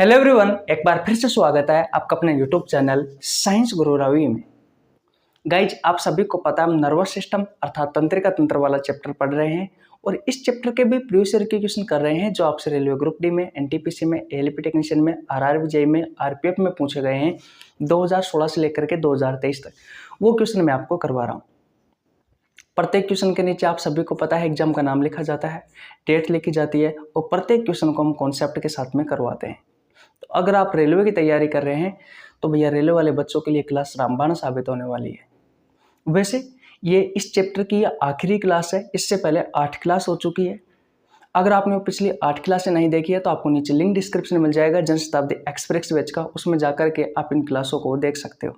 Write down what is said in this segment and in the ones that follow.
Hello everyone, एक बार फिर से स्वागत है आपका अपने यूट्यूब चैनल साइंस गुरु रवि में। गाइज, आप सभी को पता है हम नर्वस सिस्टम अर्थात तंत्रिका तंत्र वाला चैप्टर पढ़ रहे हैं और इस चैप्टर के भी प्रीवियस ईयर के क्वेश्चन कर रहे हैं जो आपसे रेलवे ग्रुप डी में, एनटीपीसी में, एएलपी टेक्नीशियन में, आरआरबी जेईई में, आरपीएफ में पूछे गए हैं 2016 से लेकर के 2023 तक। वो क्वेश्चन मैं आपको करवा रहा हूँ। प्रत्येक क्वेश्चन के नीचे आप सभी को पता है एग्जाम का नाम लिखा जाता है, डेट लिखी जाती है और प्रत्येक क्वेश्चन को हम कॉन्सेप्ट के साथ में करवाते हैं। तो अगर आप रेलवे की तैयारी कर रहे हैं तो भैया रेलवे वाले बच्चों के लिए क्लास रामबाण साबित होने वाली है। वैसे ये इस चैप्टर की आखिरी क्लास है, इससे पहले 8 क्लास हो चुकी है। अगर आपने वो पिछली 8 क्लासें नहीं देखी है तो आपको नीचे लिंक डिस्क्रिप्शन में मिल जाएगा जनशताब्दी एक्सप्रेस बैच का, उसमें जाकर के आप इन क्लासों को देख सकते हो।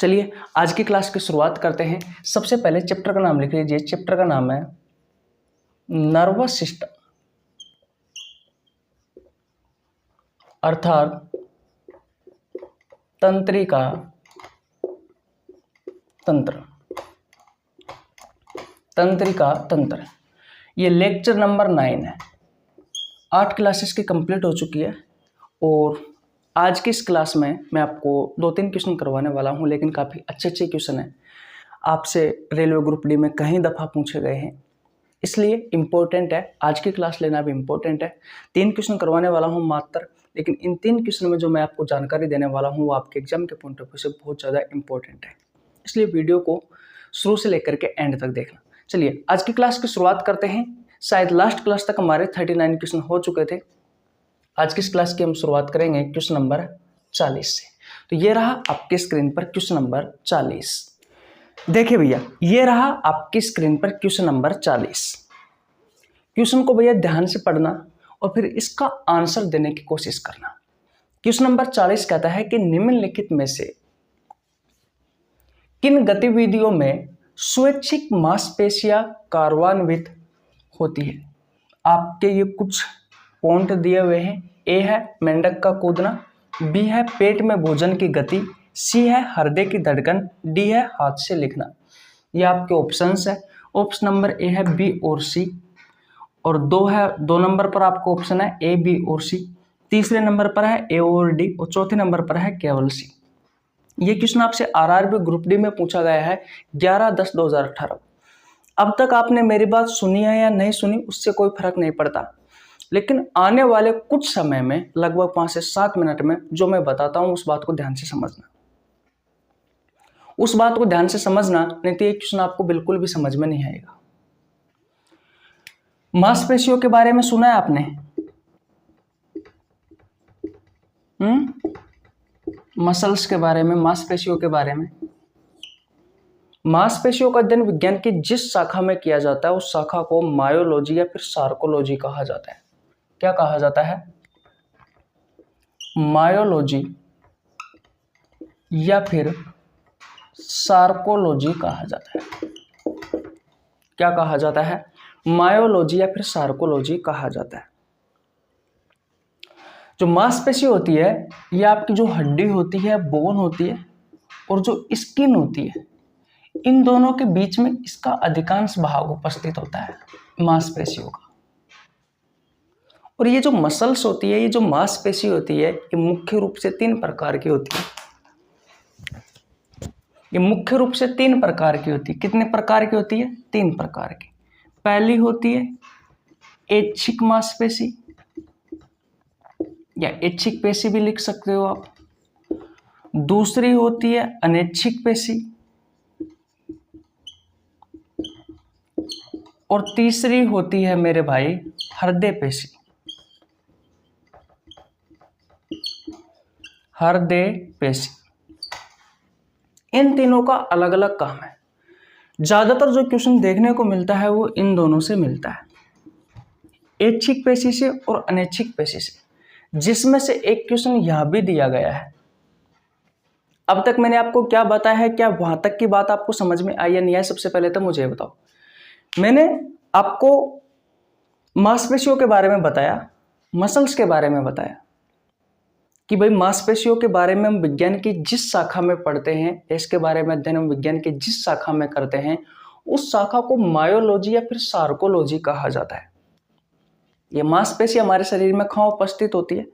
चलिए आज की क्लास की शुरुआत करते हैं। सबसे पहले चैप्टर का नाम लिख लीजिए। चैप्टर का नाम है नर्वस सिस्टम अर्थात तंत्रिका तंत्र। तंत्रिका तंत्र ये लेक्चर नंबर 9 है। 8 क्लासेस की कंप्लीट हो चुकी है और आज की इस क्लास में मैं आपको 2-3 क्वेश्चन करवाने वाला हूं, लेकिन काफ़ी अच्छे क्वेश्चन हैं। आपसे रेलवे ग्रुप डी में कई दफ़ा पूछे गए हैं, इसलिए इम्पोर्टेंट है। आज की क्लास लेना भी इम्पोर्टेंट है। 3 क्वेश्चन करवाने वाला हूं मात्र, लेकिन इन 3 क्वेश्चन में जो मैं आपको जानकारी देने वाला हूं वो आपके एग्जाम के पॉइंट ऑफ व्यू से बहुत ज़्यादा इम्पोर्टेंट है, इसलिए वीडियो को शुरू से लेकर के एंड तक देखना। चलिए आज की क्लास की शुरुआत करते हैं। शायद लास्ट क्लास तक हमारे 39 क्वेश्चन हो चुके थे। आज की इस क्लास की हम शुरुआत करेंगे क्वेश्चन नंबर 40 से। तो ये रहा आपके स्क्रीन पर क्वेश्चन नंबर 40। देखिए भैया, ये रहा आपकी स्क्रीन पर क्वेश्चन नंबर 40। क्वेश्चन को भैया ध्यान से पढ़ना और फिर इसका आंसर देने की कोशिश करना। क्वेश्चन नंबर 40 कहता है कि निम्नलिखित में से किन गतिविधियों में स्वैच्छिक मांसपेशियां कार्यान्वित होती है। आपके ये कुछ पॉइंट दिए हुए हैं। ए है मेंढक का कूदना, बी है पेट में भोजन की गति, सी है हृदय की धड़कन, डी है हाथ से लिखना। ये आपके ऑप्शंस है। ऑप्शन नंबर ए है बी और सी, और 2 नंबर पर आपको ऑप्शन है ए, बी और सी। तीसरे नंबर पर है ए और डी और चौथे नंबर पर है केवल सी। ये क्वेश्चन आपसे आरआरबी ग्रुप डी में पूछा गया है 11/10/2018। अब तक आपने मेरी बात सुनी है या नहीं सुनी उससे कोई फर्क नहीं पड़ता, लेकिन आने वाले कुछ समय में लगभग 5 से 7 मिनट में जो मैं बताता हूं उस बात को ध्यान से समझना। उस बात को ध्यान से समझना, नहीं तो ये क्वेश्चन आपको बिल्कुल भी समझ में नहीं आएगा। मांसपेशियों के बारे में सुना है आपने? मसल्स के बारे में, मांसपेशियों के बारे में। मांसपेशियों का अध्ययन विज्ञान की जिस शाखा में किया जाता है उस शाखा को मायोलॉजी या फिर सार्कोलॉजी कहा जाता है। क्या कहा जाता है? मायोलॉजी या फिर सार्कोलॉजी कहा जाता है। क्या कहा जाता है? मायोलॉजी या फिर सार्कोलॉजी कहा जाता है। जो मांसपेशी होती है ये आपकी जो हड्डी होती है, बोन होती है, और जो स्किन होती है, इन दोनों के बीच में इसका अधिकांश भाग उपस्थित होता है मांसपेशियों का। और ये जो मसल्स होती है, ये जो मांसपेशी होती है, ये मुख्य रूप से 3 प्रकार की होती है। ये मुख्य रूप से 3 प्रकार की होती है। कितने प्रकार की होती है? 3 प्रकार की। पहली होती है ऐच्छिक मांसपेशी या ऐच्छिक पेशी भी लिख सकते हो आप। दूसरी होती है अनैच्छिक पेशी, और तीसरी होती है मेरे भाई हृदय पेशी। हृदय पेशी। इन तीनों का अलग अलग काम है। ज्यादातर जो क्वेश्चन देखने को मिलता है वो इन दोनों से मिलता है, ऐच्छिक पेशी से और अनैच्छिक पेशी से, जिसमें से एक क्वेश्चन यहां भी दिया गया है। अब तक मैंने आपको क्या बताया है? क्या वहां तक की बात आपको समझ में आई या नहीं आई? सबसे पहले तो मुझे बताओ। मैंने आपको मांसपेशियों के बारे में बताया, मसल्स के बारे में बताया कि भाई मांसपेशियों के बारे में हम विज्ञान की जिस शाखा में पढ़ते हैं, इसके बारे में अध्ययन हम विज्ञान की जिस शाखा में करते हैं, उस शाखा को मायोलॉजी या फिर सार्कोलॉजी कहा जाता है। ये मांसपेशी हमारे शरीर में कहाँ उपस्थित होती है?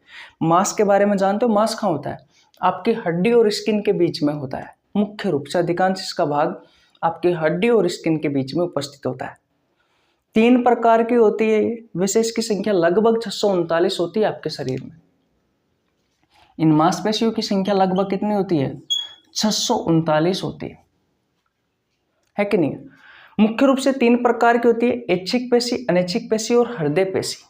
मांस के बारे में जानते हो? मांस कहाँ होता है? आपकी हड्डी और स्किन के बीच में होता है। मुख्य रूप से अधिकांश इसका भाग आपकी हड्डी और स्किन के बीच में उपस्थित होता है। 3 प्रकार की होती है ये, वैसे इसकी संख्या लगभग 639 होती है आपके शरीर में। इन मांसपेशियों की संख्या लगभग कितनी होती है? 639 होती है कि नहीं? मुख्य रूप से 3 प्रकार की होती है, ऐच्छिक पेशी, अनैच्छिक पेशी और हृदय पेशी।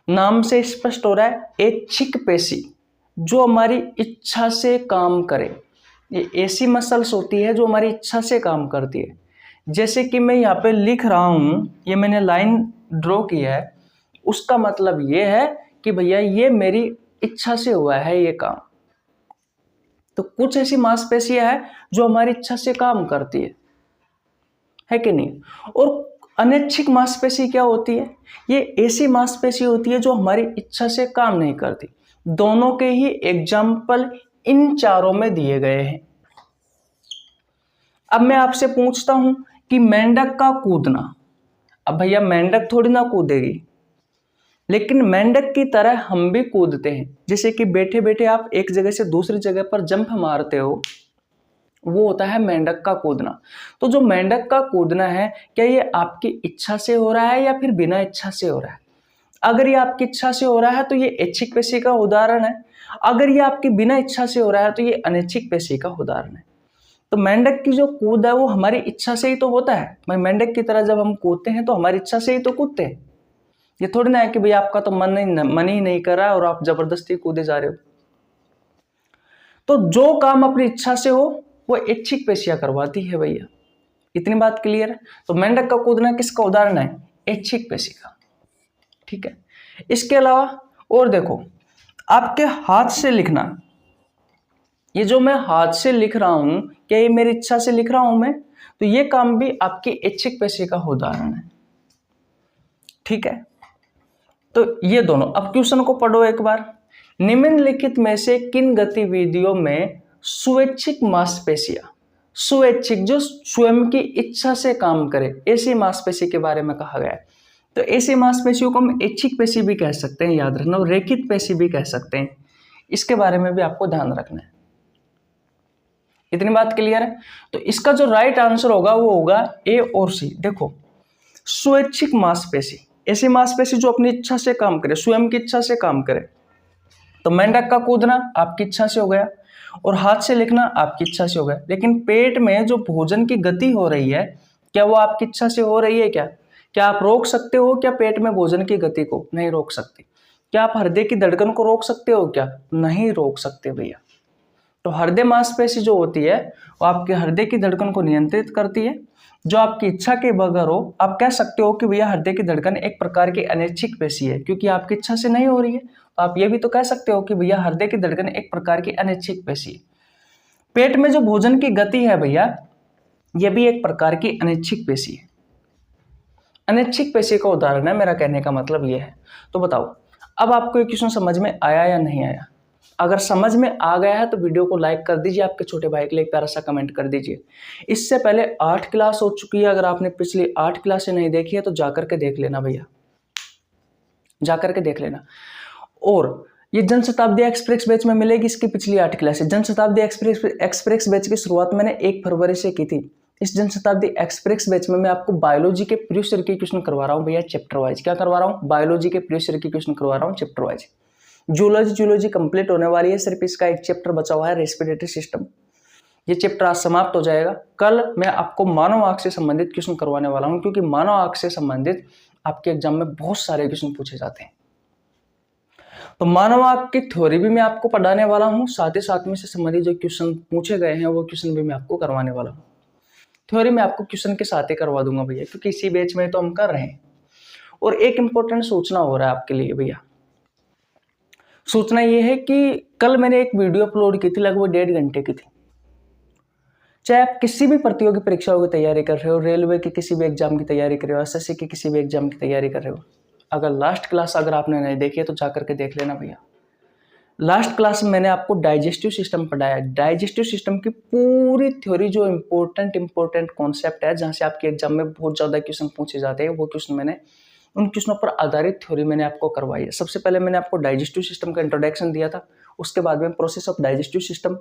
नाम से स्पष्ट हो रहा है, ऐच्छिक पेशी जो हमारी इच्छा से काम करे। ये ऐसी मसल्स होती है जो हमारी इच्छा से काम करती है। जैसे कि मैं यहाँ पे लिख रहा हूं, ये मैंने लाइन ड्रॉ की है, उसका मतलब ये है कि भैया ये मेरी इच्छा से हुआ है ये काम। तो कुछ ऐसी मांसपेशियां हैं जो हमारी इच्छा से काम करती है कि नहीं? और अनैच्छिक मांसपेशी क्या होती है? ये ऐसी मांसपेशी होती है जो हमारी इच्छा से काम नहीं करती। दोनों के ही एग्जाम्पल इन चारों में दिए गए हैं। अब मैं आपसे पूछता हूं कि मेंढक का कूदना, अब भैया मेंढक थोड़ी ना कूदेगी, लेकिन मेंढक की तरह हम भी कूदते हैं। जैसे कि बैठे बैठे आप एक जगह से दूसरी जगह पर जंप मारते हो, वो होता है मेंढक का कूदना। तो जो मेंढक का कूदना है, क्या ये आपकी इच्छा से हो रहा है या फिर बिना इच्छा से हो रहा है? अगर ये आपकी इच्छा से हो रहा है तो ये ऐच्छिक पेशी का उदाहरण है। अगर ये आपकी बिना इच्छा से हो रहा है तो ये अनैच्छिक पेशी का उदाहरण है। तो मेंढक की जो कूद है वो हमारी इच्छा से ही तो होता है। भाई मेंढक की तरह जब हम कूदते हैं तो हमारी इच्छा से ही तो कूदते हैं। ये थोड़ी ना है कि भाई आपका तो मन ही नहीं कर रहा है और आप जबरदस्ती कूदे जा रहे हो। तो जो काम अपनी इच्छा से हो वो ऐच्छिक पेशियां करवाती है भैया। इतनी बात क्लियर है? तो मेंढक का कूदना किसका उदाहरण है? ऐच्छिक पेशी का। ठीक है। इसके अलावा और देखो, आपके हाथ से लिखना, ये जो मैं हाथ से लिख रहा हूं, क्या ये मेरी इच्छा से लिख रहा हूं मैं? तो ये काम भी आपकी ऐच्छिक पेशी का उदाहरण है। ठीक है। तो ये दोनों, अब क्वेश्चन को पढ़ो एक बार। निम्नलिखित में से किन गतिविधियों में स्वैच्छिक मांसपेशियां, स्वैच्छिक जो स्वयं की इच्छा से काम करे, ऐसी मांसपेशी के बारे में कहा गया है। तो ऐसी मांसपेशियों को हम ऐच्छिक पेशी भी कह सकते हैं, याद रखना, और रेखित पेशी भी कह सकते हैं। इसके बारे में भी आपको ध्यान रखना है। इतनी बात क्लियर है? तो इसका जो राइट आंसर होगा वो होगा ए और सी। देखो, स्वैच्छिक मांसपेशी, ऐसी मांसपेशी जो अपनी इच्छा से काम करे, स्वयं की इच्छा से काम करे। तो मेंढक का कूदना आपकी इच्छा से हो गया, और हाथ से लिखना आपकी इच्छा से हो गया। लेकिन पेट में जो भोजन की गति हो रही है, क्या वो आपकी इच्छा से हो रही है? क्या आप रोक सकते हो क्या पेट में भोजन की गति को? नहीं रोक सकते। क्या आप हृदय की धड़कन को रोक सकते हो क्या? नहीं रोक सकते भैया। तो हृदय मांसपेशी जो होती है वो आपके हृदय की धड़कन को नियंत्रित करती है। जो आपकी इच्छा के बगैर हो, आप कह सकते हो कि भैया हृदय की धड़कन एक प्रकार की अनैच्छिक पेशी है, क्योंकि आपकी इच्छा से नहीं हो रही है। तो आप ये भी तो कह सकते हो कि भैया हृदय की धड़कन एक प्रकार की अनैच्छिक पेशी है। पेट में जो भोजन की गति है भैया, यह भी एक प्रकार की अनैच्छिक पेशी है। अनैच्छिक पेशी का उदाहरण है, मेरा कहने का मतलब यह है। तो बताओ, अब आपको ये क्वेश्चन समझ में आया या नहीं आया? अगर समझ में आ गया है तो वीडियो को लाइक कर दीजिए, आपके छोटे भाई के लिए एक प्यारा सा कमेंट कर दीजिए। इससे पहले 8 क्लास हो चुकी है, अगर आपने पिछली 8 क्लासें नहीं देखी है तो जाकर के देख लेना भैया, जाकर के देख लेना। और ये जनशताब्दी एक्सप्रेस बैच में मिलेगी इसकी पिछली 8 क्लासें। जनशताब्दी एक्सप्रेस बैच की शुरुआत मैंने 1 फरवरी से की थी। इस जनशताब्दी एक्सप्रेस बैच में मैं आपको बायोलॉजी के प्रीवियस ईयर के क्वेश्चन करवा रहा हूँ भैया, चैप्टर वाइज। क्या करवा रहा हूँ? बायोलॉजी के प्रीवियस ईयर के क्वेश्चन करवा रहा हूँ चैप्टर वाइज। जूलॉजी कंप्लीट होने वाली है, सिर्फ इसका एक चैप्टर बचा हुआ है, रेस्पिरेटरी सिस्टम। ये चैप्टर आज समाप्त हो जाएगा। कल मैं आपको मानव आंख से संबंधित क्वेश्चन करवाने वाला हूं, क्योंकि मानव आंख से संबंधित आपके एग्जाम में बहुत सारे क्वेश्चन पूछे जाते हैं। तो मानव आंख की थ्योरी भी मैं आपको पढ़ाने वाला हूं, साथ ही साथ में से संबंधित जो क्वेश्चन पूछे गए हैं वो क्वेश्चन भी मैं आपको करवाने वाला हूं। थ्योरी में आपको क्वेश्चन के साथ ही करवा दूंगा भैया, क्योंकि इसी बैच में तो हम कर रहे हैं। और एक इंपॉर्टेंट सूचना हो रहा है आपके लिए भैया। सूचना ये है कि कल मैंने एक वीडियो अपलोड की थी, लगभग 1.5 घंटे की थी। चाहे आप किसी भी प्रतियोगी परीक्षाओं की तैयारी कर रहे हो, रेलवे की किसी भी एग्जाम की तैयारी कर रहे हो, एसएससी की किसी भी एग्जाम की तैयारी कर रहे हो, अगर लास्ट क्लास अगर आपने नहीं देखी है तो जाकर के देख लेना भैया। लास्ट क्लास में मैंने आपको डाइजेस्टिव सिस्टम पढ़ाया। डाइजेस्टिव सिस्टम की पूरी थ्योरी, जो इंपॉर्टेंट कॉन्सेप्ट है, जहां से आपके एग्जाम में बहुत ज्यादा क्वेश्चन पूछे जाते हैं, वो क्वेश्चन मैंने उन क्वेश्चनों पर आधारित थ्योरी मैंने आपको करवाई है। सबसे पहले मैंने आपको डाइजेस्टिव सिस्टम का इंट्रोडक्शन दिया था, उसके बाद में प्रोसेस ऑफ डाइजेस्टिव सिस्टम,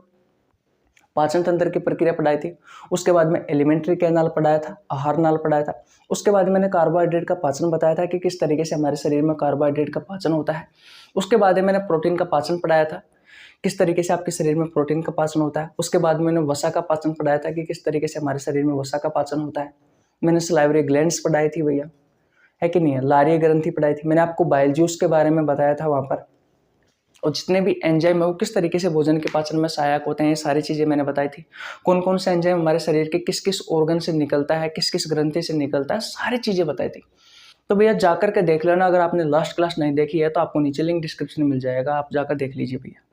पाचन तंत्र की प्रक्रिया पढ़ाई थी, उसके बाद में एलिमेंट्री कैनाल पढ़ाया था, आहार नाल पढ़ाया था, उसके बाद मैंने कार्बोहाइड्रेट का पाचन बताया था कि किस तरीके से हमारे शरीर में कार्बोहाइड्रेट का पाचन होता है, उसके बाद मैंने प्रोटीन का पाचन पढ़ाया था, किस तरीके से आपके शरीर में प्रोटीन का पाचन होता है, उसके बाद मैंने वसा का पाचन पढ़ाया था कि किस तरीके से हमारे शरीर में वसा का पाचन होता है, मैंने सलाइवरी ग्लैंड्स पढ़ाई थी भैया, है कि नहीं है, लारीय ग्रंथि पढ़ाई थी, मैंने आपको बाइल जूस के बारे में बताया था वहाँ पर, और जितने भी एंजाइम है वो किस तरीके से भोजन के पाचन में सहायक होते हैं, ये सारी चीज़ें मैंने बताई थी। कौन कौन से एंजाइम हमारे शरीर के किस किस ऑर्गन से निकलता है, किस किस ग्रंथि से निकलता है, सारी चीज़ें बताई थी। तो भैया जाकर के देख लेना, अगर आपने लास्ट क्लास नहीं देखी है तो आपको नीचे लिंक डिस्क्रिप्शन में मिल जाएगा, आप जाकर देख लीजिए भैया।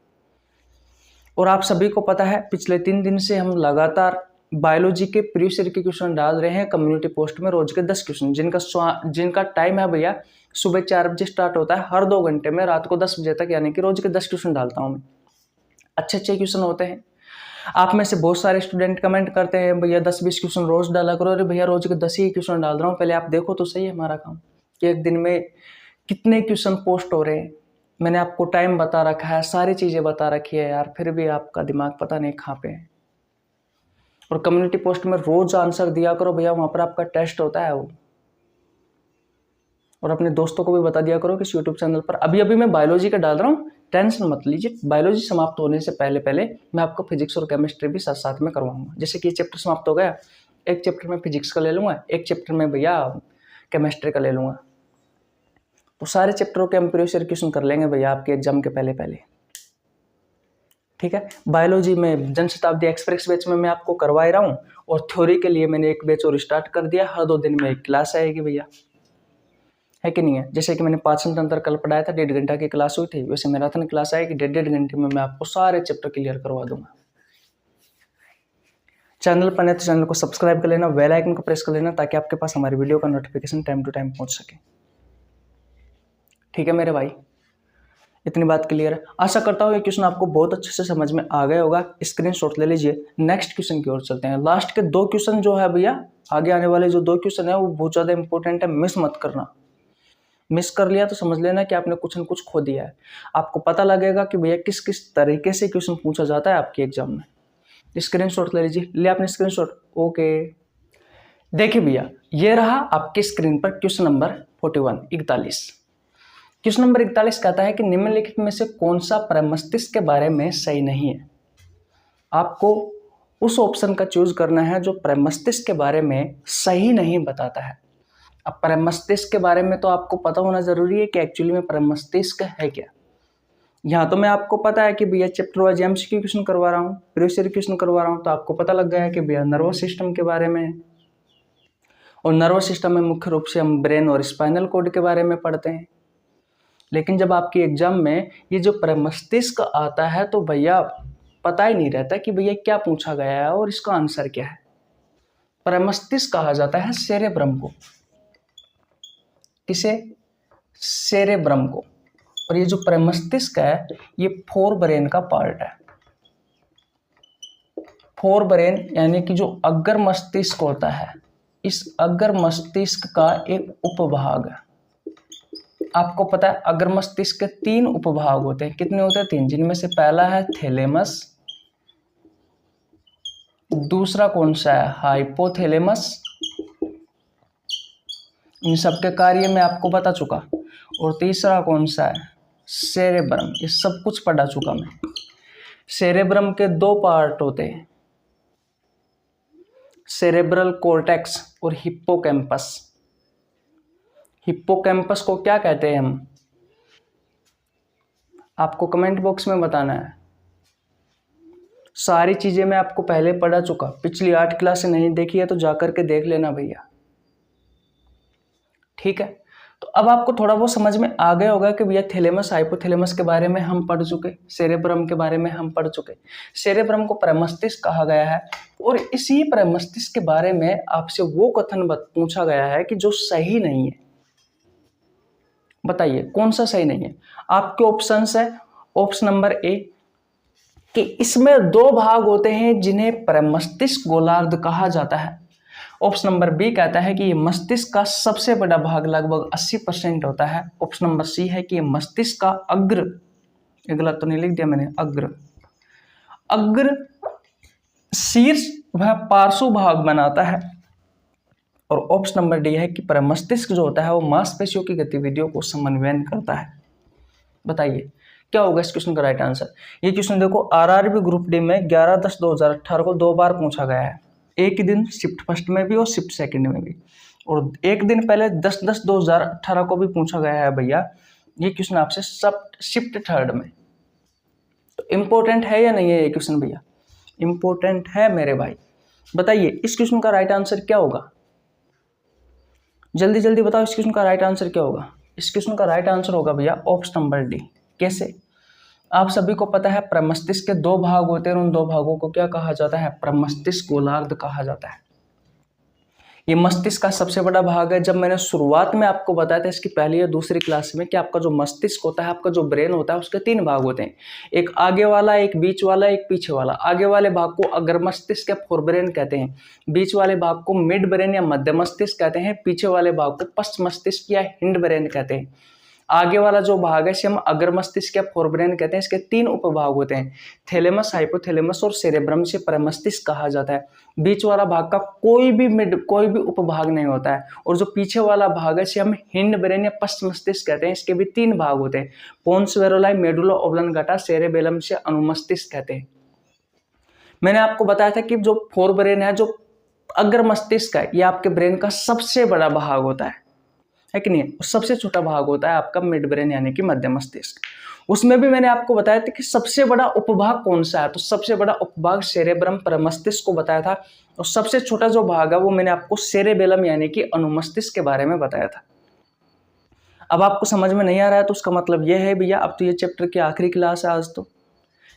और आप सभी को पता है पिछले 3 दिन से हम लगातार बायोलॉजी के प्रीवियस ईयर के क्वेश्चन डाल रहे हैं कम्युनिटी पोस्ट में, रोज के 10 क्वेश्चन, जिनका टाइम है भैया सुबह 4 बजे स्टार्ट होता है, हर 2 घंटे में रात को 10 बजे तक, यानी कि रोज के 10 क्वेश्चन डालता हूँ मैं। अच्छे अच्छे क्वेश्चन होते हैं। आप में से बहुत सारे स्टूडेंट कमेंट करते हैं भैया 10-20 क्वेश्चन रोज डाला करो। अरे भैया रोज के 10 ही क्वेश्चन डाल रहा हूँ, पहले आप देखो तो सही है हमारा काम कि एक दिन में कितने क्वेश्चन पोस्ट हो रहे हैं। मैंने आपको टाइम बता रखा है, सारी चीज़ें बता रखी है यार, फिर भी आपका दिमाग पता नहीं कहाँ पे है। और कम्युनिटी पोस्ट में रोज आंसर दिया करो भैया, वहाँ पर आपका टेस्ट होता है वो। और अपने दोस्तों को भी बता दिया करो कि इस यूट्यूब चैनल पर अभी अभी मैं बायोलॉजी का डाल रहा हूँ, टेंशन मत लीजिए। बायोलॉजी समाप्त होने से पहले पहले मैं आपको फिजिक्स और केमिस्ट्री भी साथ साथ में करवाऊंगा। जैसे कि ये चैप्टर समाप्त हो गया, एक चैप्टर में फिजिक्स का ले लूँगा, एक चैप्टर में भैया केमिस्ट्री का ले लूँगा, तो सारे चैप्टरों के हम प्रीवियस ईयर क्वेश्चन कर लेंगे भैया आपके एग्जाम के पहले पहले। ठीक है, बायोलॉजी में जनशताब्दी एक्सप्रेस बैच में मैं आपको करवा रहा हूँ, और थ्योरी के लिए मैंने एक बैच और स्टार्ट कर दिया, हर 2 दिन में एक क्लास आएगी भैया, है कि नहीं है। जैसे कि मैंने पाचन तंत्र कल पढ़ाया था, 1.5 घंटा की क्लास हुई थी, वैसे मैराथन क्लास आएगी 1.5 घंटे में मैं आपको सारे चैप्टर क्लियर करवा दूंगा। चैनल पर नए तो चैनल को सब्सक्राइब कर लेना, बेल आइकन को प्रेस कर लेना, ताकि आपके पास हमारी वीडियो का नोटिफिकेशन टाइम टू टाइम पहुंच सके। ठीक है मेरे भाई, इतनी बात क्लियर है। आशा करता हूँ ये क्वेश्चन आपको बहुत अच्छे से समझ में आ गया होगा। स्क्रीनशॉट ले लीजिए। नेक्स्ट क्वेश्चन की ओर चलते हैं। लास्ट के 2 क्वेश्चन जो है भैया, आगे आने वाले जो 2 क्वेश्चन है वो बहुत ज़्यादा इंपॉर्टेंट है, मिस मत करना। मिस कर लिया तो समझ लेना कि आपने कुछ न कुछ खो दिया है। आपको पता लगेगा कि भैया किस किस तरीके से क्वेश्चन पूछा जाता है आपके एग्जाम में। स्क्रीनशॉट ले लीजिए, ले आपने स्क्रीनशॉट। ओके, देखिए भैया ये रहा आपकी स्क्रीन पर क्वेश्चन नंबर 41 क्वेश्चन नंबर 41 कहता है कि निम्नलिखित में से कौन सा प्रमस्तिष्क के बारे में सही नहीं है। आपको उस ऑप्शन का चूज करना है जो प्रमस्तिष्क के बारे में सही नहीं बताता है। अब प्रमस्तिष्क के बारे में तो आपको पता होना जरूरी है कि एक्चुअली में प्रमस्तिष्क है क्या। यहाँ तो मैं आपको पता है कि भैया चैप्टर वाइज एमसीक्यू क्वेश्चन करवा रहा हूँ, प्रीवियस ईयर क्वेश्चन करवा रहा हूँ, तो आपको पता लग गया है कि भैया नर्वस सिस्टम के बारे में है। और नर्वस सिस्टम में मुख्य रूप से हम ब्रेन और स्पाइनल कॉर्ड के बारे में पढ़ते हैं। लेकिन जब आपकी एग्जाम में ये जो प्रमस्तिष्क आता है तो भैया पता ही नहीं रहता कि भैया क्या पूछा गया है और इसका आंसर क्या है। प्रमस्तिष्क कहा जाता है सेरेब्रम को। किसे? सेरेब्रम को। और ये जो प्रमस्तिष्क है ये फोर ब्रेन का पार्ट है। फोर ब्रेन यानी कि जो अग्र मस्तिष्क होता है, इस अग्र मस्तिष्क का एक उपभाग है। आपको पता है अग्र मस्तिष्क के 3 उपभाग होते हैं। कितने होते हैं? 3, जिनमें से पहला है थैलेमस, दूसरा कौन सा है? हाइपोथैलेमस। इन सबके कार्य मैं आपको बता चुका। और तीसरा कौन सा है? सेरेब्रम। ये सब कुछ पढ़ा चुका मैं। सेरेब्रम के 2 पार्ट होते हैं, सेरेब्रल कॉर्टेक्स और हिप्पोकैम्पस। हिप्पोकैम्पस को क्या कहते हैं हम? आपको कमेंट बॉक्स में बताना है। सारी चीजें मैं आपको पहले पढ़ा चुका, पिछली 8 क्लास से नहीं देखी है तो जाकर के देख लेना भैया। ठीक है, तो अब आपको थोड़ा बहुत समझ में आ गया होगा कि भैया थैलेमस हाइपोथैलेमस के बारे में हम पढ़ चुके, सेरेब्रम के बारे में हम पढ़ चुके। सेरेब्रम को प्रमस्तिष्क कहा गया है, और इसी प्रमस्तिष्क के बारे में आपसे वो कथन पूछा गया है कि जो सही नहीं है। बताइए कौन सा सही नहीं है? आपके ऑप्शंस है। ऑप्शन नंबर ए कि इसमें 2 भाग होते हैं जिन्हें प्रमस्तिष्क गोलार्ध कहा जाता है, ऑप्शन नंबर बी कहता है कि ये मस्तिष्क का सबसे बड़ा भाग लगभग 80% होता है। ऑप्शन नंबर सी है कि ये मस्तिष्क का अग्र, ये गलत तो नहीं लिख दिया मैंने, अग्र शीर्ष वह पार्श्व भाग बनाता है। और ऑप्शन नंबर डी है कि प्रमस्तिष्क जो होता है वो मांसपेशियों की गतिविधियों को समन्वयन करता है। बताइए क्या होगा इस क्वेश्चन का राइट आंसर। ये क्वेश्चन देखो आरआरबी ग्रुप डी में 11/10/2018 को 2 बार पूछा गया है, एक ही दिन, शिफ्ट फर्स्ट में भी और शिफ्ट सेकंड में भी, और एक दिन पहले 10/10/2018 को भी पूछा गया है भैया ये क्वेश्चन आपसे सब शिफ्ट थर्ड में। तो इम्पोर्टेंट है या नहीं है ये क्वेश्चन भैया? इम्पोर्टेंट है मेरे भाई। बताइए इस क्वेश्चन का राइट आंसर क्या होगा, जल्दी जल्दी बताओ इस क्वेश्चन का राइट आंसर क्या होगा। इस क्वेश्चन का राइट आंसर होगा भैया ऑप्शन नंबर डी। कैसे? आप सभी को पता है प्रमस्तिष्क के 2 भाग होते हैं और उन 2 भागों को क्या कहा जाता है? प्रमस्तिष्क गोलार्ध कहा जाता है। ये मस्तिष्क का सबसे बड़ा भाग है। जब मैंने शुरुआत में आपको बताया था इसकी पहली या दूसरी क्लास में कि आपका जो मस्तिष्क होता है, आपका जो ब्रेन होता है, उसके 3 भाग होते हैं, एक आगे वाला, एक बीच वाला, एक पीछे वाला। आगे वाले भाग को अग्र मस्तिष्क या फोर ब्रेन कहते हैं, बीच वाले भाग को मिड ब्रेन या मध्य मस्तिष्क कहते हैं, पीछे वाले भाग को पश्च मस्तिष्क या हिंड ब्रेन कहते हैं। आगे वाला जो भाग है इसे हम अग्र मस्तिष्क या फोर ब्रेन कहते हैं। इसके 3 उपभाग होते हैं, थैलेमस, हाइपोथैलेमस और सेरेब्रम से प्रमस्तिष्क कहा जाता है। बीच वाला भाग का कोई भी उपभाग नहीं होता है। और जो पीछे वाला भाग है इसे हम हिंड ब्रेन या पश्च मस्तिष्क कहते हैं। इसके भी 3 भाग होते हैं, पोन्स वेरोलाई, मेडुला ओब्लांगाटा, सेरेबेलम से अनुमस्तिष्क कहते हैं। मैंने आपको बताया था कि जो फोर ब्रेन है, जो अग्र मस्तिष्क है, ये आपके ब्रेन का सबसे बड़ा भाग होता है कि नहीं? सबसे छोटा भाग होता है आपका मिड ब्रेन यानी कि मध्य मस्तिष्क। उसमें भी मैंने आपको बताया था कि सबसे बड़ा उपभाग कौन सा है, तो सबसे बड़ा उपभाग सेरेब्रम प्रमस्तिष्क को बताया था। और सबसे छोटा जो भाग है वो मैंने आपको सेरेबेलम यानी कि अनुमस्तिष्क के बारे में बताया था। अब आपको समझ में नहीं आ रहा है तो उसका मतलब ये है भैया अब तो ये चैप्टर की आखिरी क्लास है आज, तो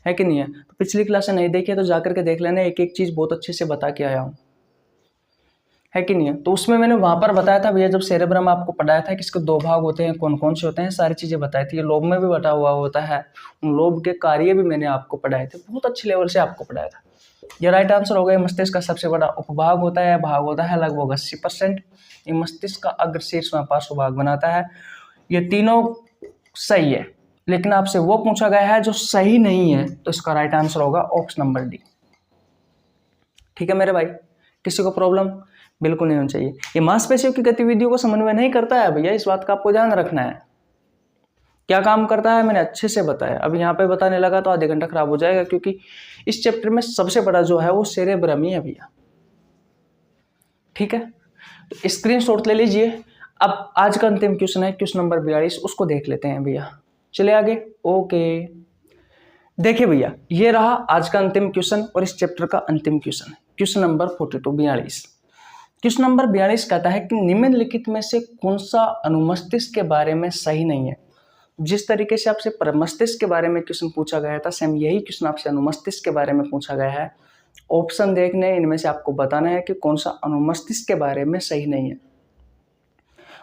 है कि नहीं है? तो पिछली क्लास नहीं देखी है तो जाकर के देख लेना, एक एक चीज बहुत अच्छे से बता के आया हूँ, है कि नहीं है? तो उसमें मैंने वहां पर बताया था भैया, जब सेरेब्रम आपको पढ़ाया था कि इसके 2 भाग होते हैं, कौन कौन से होते हैं, सारी चीजें बताई थी। ये लोब में भी बटा हुआ होता है, उन लोब के कार्य भी मैंने आपको पढ़ाए थे, बहुत अच्छे लेवल से आपको पढ़ाया था। ये राइट आंसर हो गया। मस्तिष्क का सबसे बड़ा उपभाग होता है, भाग होता है लगभग 80%। ये मस्तिष्क का अग्र शीर्ष में पार्श्व भाग बनाता है। ये तीनों सही है, लेकिन आपसे वो पूछा गया है जो सही नहीं है, तो इसका राइट आंसर होगा ऑप्शन नंबर डी। ठीक है मेरे भाई, किसी को प्रॉब्लम बिल्कुल नहीं होनी चाहिए। ये मांसपेशियों की गतिविधियों को समन्वय नहीं करता है भैया, इस बात का आपको ध्यान रखना है। क्या काम करता है मैंने अच्छे से बताया, अब यहाँ पे बताने लगा तो आधे घंटा खराब हो जाएगा, क्योंकि इस चैप्टर में सबसे बड़ा जो है वो सेरेब्रम ही है भैया। ठीक है, तो स्क्रीनशॉट ले लीजिए। अब आज का अंतिम क्वेश्चन है क्वेश्चन नंबर 42, उसको देख लेते हैं भैया। चले आगे। ओके, देखिए भैया ये रहा आज का अंतिम क्वेश्चन और इस चैप्टर का अंतिम क्वेश्चन है क्वेश्चन नंबर 42। क्वेश्चन नंबर 42 कहता है कि निम्नलिखित में से कौन सा अनुमस्तिष्क के बारे में सही नहीं है। जिस तरीके से आपसे प्रमस्तिष्क के बारे में क्वेश्चन पूछा गया था, सेम यही क्वेश्चन आपसे अनुमस्तिष्क के बारे में पूछा गया है। ऑप्शन देखने, इनमें से आपको बताना है कि कौन सा अनुमस्तिष्क के बारे में सही नहीं है।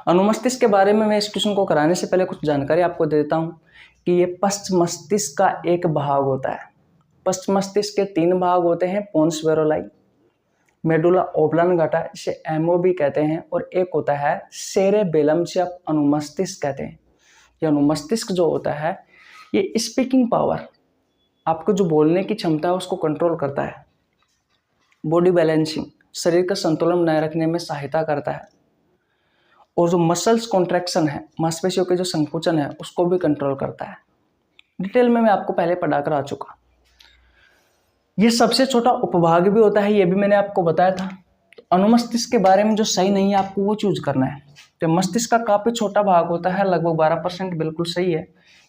अनुमस्तिष्क के बारे में मैं इस क्वेश्चन को कराने से पहले कुछ जानकारी आपको दे देता हूँ कि ये पश्च मस्तिष्क का एक भाग होता है। पश्च मस्तिष्क के 3 भाग होते हैं, पोन्स वेरोलाई, मेडुला ओब्लांगाटा जिसे एमओबी कहते हैं, और एक होता है सेरेबेलम से आप अनुमस्तिष्क कहते हैं। ये अनुमस्तिष्क जो होता है ये स्पीकिंग पावर, आपको जो बोलने की क्षमता है उसको कंट्रोल करता है, बॉडी बैलेंसिंग, शरीर का संतुलन बनाए रखने में सहायता करता है, और जो मसल्स कॉन्ट्रैक्शन है, मांसपेशियों के जो संकुचन है उसको भी कंट्रोल करता है। डिटेल में मैं आपको पहले पढ़ा कर आ चुका। ये सबसे छोटा उपभाग भी होता है, ये भी मैंने आपको बताया था। तो अनुमस्तिष्क के बारे में जो सही नहीं है आपको वो चूज करना है। तो मस्तिष्क का काफी छोटा भाग होता है, लगभग 12%, बिल्कुल सही है।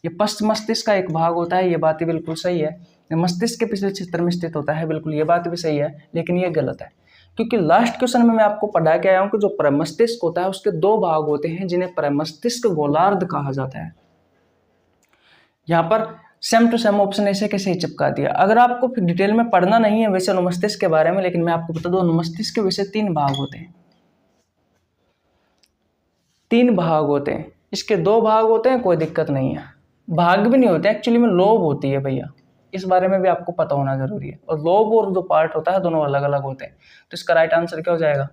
ये पश्च मस्तिष्क का एक भाग होता है, ये बात भी बिल्कुल सही है। ये मस्तिष्क के पिछले क्षेत्र में स्थित होता है, बिल्कुल ये बात भी सही है, लेकिन ये गलत है, क्योंकि लास्ट क्वेश्चन में मैं आपको पढ़ा के आया हूँ कि जो प्रमस्तिष्क होता है उसके 2 भाग होते हैं जिन्हें प्रमस्तिष्क गोलार्ध कहा जाता है। यहाँ पर सेम टू सेम ऑप्शन ऐसे कैसे ही चिपका दिया। अगर आपको फिर डिटेल में पढ़ना नहीं है वैसे अनुमस्तिष्क के बारे में, लेकिन मैं आपको बता दूं अनुमस्तिष्क के वैसे 3 भाग होते हैं, 3 भाग होते हैं। इसके 2 भाग होते हैं, कोई दिक्कत नहीं है। भाग भी नहीं होते, एक्चुअली में लोब होती है भैया, इस बारे में भी आपको पता होना जरूरी है। और लोब और जो पार्ट होता है दोनों अलग अलग होते हैं। तो इसका राइट आंसर क्या हो जाएगा?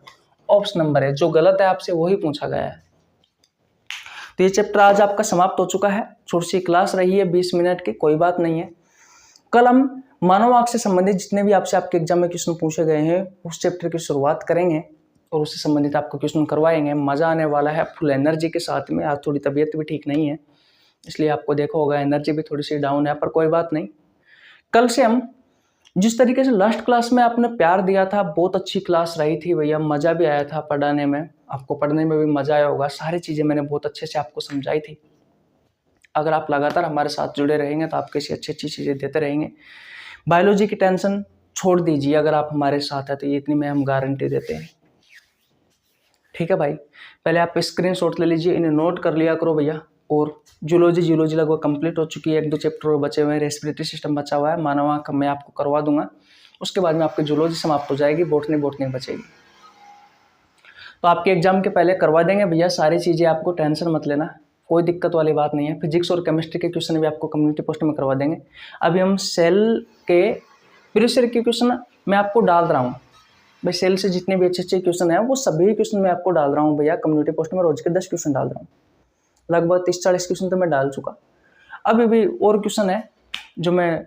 ऑप्शन नंबर है, जो गलत है आपसे वही पूछा गया है। तो ये चैप्टर आज आपका समाप्त हो चुका है। छोटी सी क्लास रही है 20 मिनट की, कोई बात नहीं है। कल हम मानव आंख से संबंधित जितने भी आपसे आपके एग्जाम में क्वेश्चन पूछे गए हैं उस चैप्टर की शुरुआत करेंगे और उससे संबंधित आपको क्वेश्चन करवाएंगे। मजा आने वाला है फुल एनर्जी के साथ में। आज थोड़ी तबीयत भी ठीक नहीं है, इसलिए आपको देखा होगा एनर्जी भी थोड़ी सी डाउन है, पर कोई बात नहीं। कल से हम जिस तरीके से लास्ट क्लास में आपने प्यार दिया था, बहुत अच्छी क्लास रही थी भैया, मज़ा भी आया था पढ़ाने में, आपको पढ़ने में भी मज़ा आया होगा। सारी चीज़ें मैंने बहुत अच्छे से आपको समझाई थी। अगर आप लगातार हमारे साथ जुड़े रहेंगे तो आपको ऐसी अच्छी अच्छी चीज़ें देते रहेंगे। बायोलॉजी की टेंशन छोड़ दीजिए, अगर आप हमारे साथ हैं तो ये इतनी में हम गारंटी देते हैं। ठीक है भाई, पहले आप स्क्रीनशॉट ले लीजिए, इन्हें नोट कर लिया करो भैया। और जूलॉजी लगभग कंप्लीट हो चुकी है, 1-2 चैप्टर और बचे हुए हैं। रेस्पिरेटरी सिस्टम बचा हुआ है, मानव आंख मैं आपको करवा दूंगा। उसके बाद में आपकी जूलॉजी समाप्त हो जाएगी, बॉटनी बचेगी। तो आपके एग्जाम के पहले करवा देंगे भैया सारी चीज़ें, आपको टेंशन मत लेना, कोई दिक्कत वाली बात नहीं है। फिजिक्स और केमिस्ट्री के क्वेश्चन भी आपको कम्युनिटी पोस्ट में करवा देंगे। अभी हम सेल के प्रीवियस ईयर के क्वेश्चन मैं आपको डाल रहा हूँ भाई। सेल से जितने भी अच्छे क्वेश्चन हैं वो सभी क्वेश्चन मैं आपको डाल रहा हूँ भैया कम्युनिटी पोस्ट में। रोज के 10 क्वेश्चन डाल रहा हूँ, लगभग 30-40 क्वेश्चन तो मैं डाल चुका। अभी भी और क्वेश्चन है जो मैं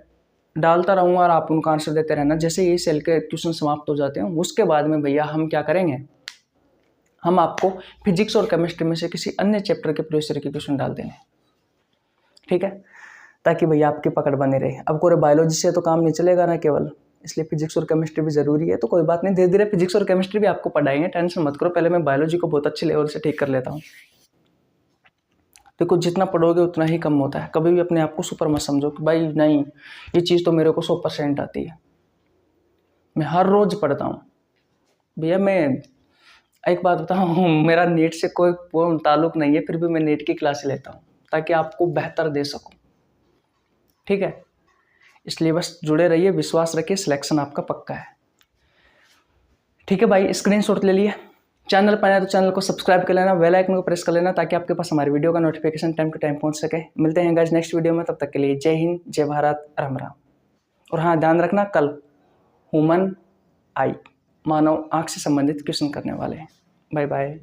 डालता रहूँगा और आप उनका आंसर देते रहना। जैसे ये सेल के क्वेश्चन समाप्त हो जाते हैं उसके बाद में भैया हम क्या करेंगे, हम आपको फिजिक्स और केमिस्ट्री में से किसी अन्य चैप्टर के प्रीवियस ईयर के क्वेश्चन डाल देंगे। ठीक है, ताकि भैया आपकी पकड़ बनी रहे। अब कोई बायोलॉजी से तो काम नहीं चलेगा ना केवल, इसलिए फिजिक्स और केमिस्ट्री भी जरूरी है। तो कोई बात नहीं, धीरे धीरे फिजिक्स और केमिस्ट्री भी आपको पढ़ाएंगे, टेंशन मत करो। पहले मैं बायोलॉजी को बहुत अच्छे लेवल से ठीक कर लेता हूँ। देखो जितना पढ़ोगे उतना ही कम होता है। कभी भी अपने आप को सुपर मत समझो कि भाई नहीं ये चीज़ तो मेरे को 100% आती है। मैं हर रोज पढ़ता हूँ भैया। मैं एक बात बताऊँ, मेरा नीट से कोई ताल्लुक नहीं है, फिर भी मैं नीट की क्लास लेता हूँ ताकि आपको बेहतर दे सकूँ। ठीक है, इसलिए बस जुड़े रहिए, विश्वास रखिए, सिलेक्शन आपका पक्का है। ठीक है भाई, स्क्रीनशॉट ले लिए। चैनल पर आए तो चैनल को सब्सक्राइब कर लेना, बेल आइकन को प्रेस कर लेना ताकि आपके पास हमारी वीडियो का नोटिफिकेशन टाइम टू टाइम पहुंच सके। मिलते हैं गाइस नेक्स्ट वीडियो में, तब तक के लिए जय हिंद, जय भारत, राम राम। और हाँ ध्यान रखना, कल ह्यूमन आई मानव आँख से संबंधित क्वेश्चन करने वाले हैं। Bye bye.